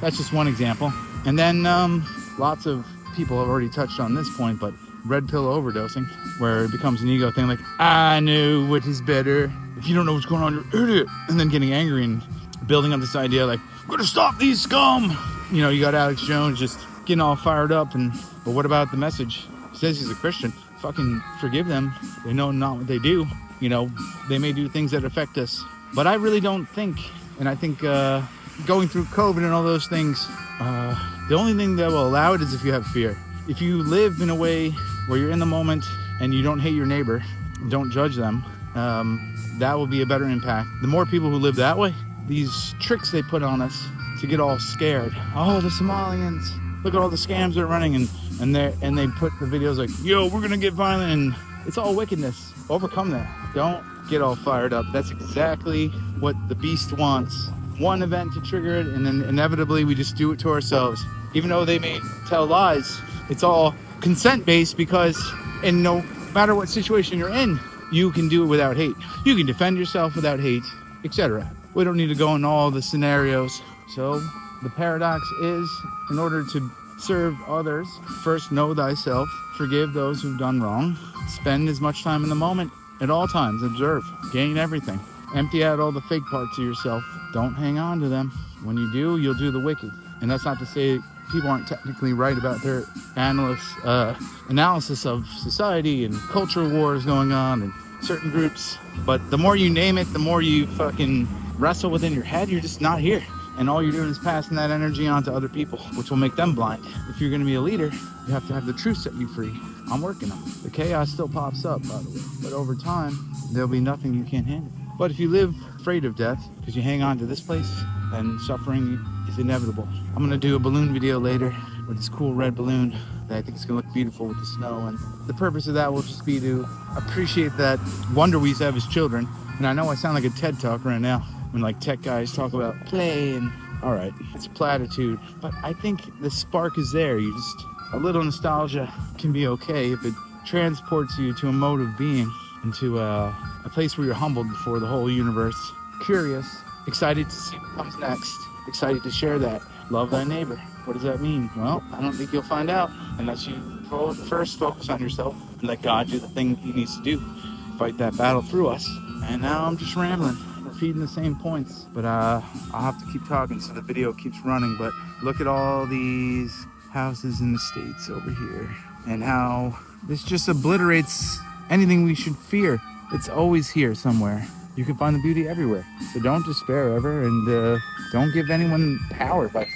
That's just one example. And then lots of people have already touched on this point, but red pill overdosing, where it becomes an ego thing, like, I know what is better. If you don't know what's going on, you're an idiot. And then getting angry and building up this idea like, I'm gonna stop these scum. You know, you got Alex Jones just getting all fired up, but what about the message? He says he's a Christian. Fucking forgive them. They know not what they do. You know, they may do things that affect us. But I really don't think, and I think going through COVID and all those things, the only thing that will allow it is if you have fear. If you live in a way where you're in the moment and you don't hate your neighbor, don't judge them, that will be a better impact. The more people who live that way, these tricks they put on us to get all scared. Oh, the Somalians, look at all the scams they're running, and they put the videos like, yo, we're gonna get violent, and it's all wickedness. Overcome that. Don't get all fired up. That's exactly what the beast wants. One event to trigger it, and then inevitably we just do it to ourselves. Even though they may tell lies, it's all consent-based, because in no matter what situation you're in, you can do it without hate. You can defend yourself without hate, etc. We don't need to go in all the scenarios. So the paradox is, in order to serve others, first know thyself, forgive those who've done wrong, spend as much time in the moment at all times, observe, gain everything, empty out all the fake parts of yourself, don't hang on to them. When you do, you'll do the wicked. And that's not to say people aren't technically right about their analysis of society and culture wars going on and certain groups, but the more you name it, the more you fucking wrestle within your head, you're just not here. And all you're doing is passing that energy on to other people, which will make them blind. If you're going to be a leader, you have to have the truth set you free. I'm working on it. The chaos still pops up, by the way, but over time, there'll be nothing you can't handle. But if you live afraid of death because you hang on to this place, then suffering is inevitable. I'm going to do a balloon video later with this cool red balloon that I think is going to look beautiful with the snow. And the purpose of that will just be to appreciate that wonder we have as children. And I know I sound like a TED Talk right now, when like tech guys talk about play and all right, it's a platitude, but I think the spark is there. You just, a little nostalgia can be okay if it transports you to a mode of being, into a place where you're humbled before the whole universe, curious, excited to see what comes next, excited to share that. Love thy neighbor. What does that mean? Well, I don't think you'll find out unless you first focus on yourself and let God do the thing he needs to do, fight that battle through us. And now I'm just rambling, repeating the same points, but I'll have to keep talking so the video keeps running. But look at all these houses in the States over here and how this just obliterates anything we should fear. It's always here somewhere. You can find the beauty everywhere. So don't despair ever, and don't give anyone power by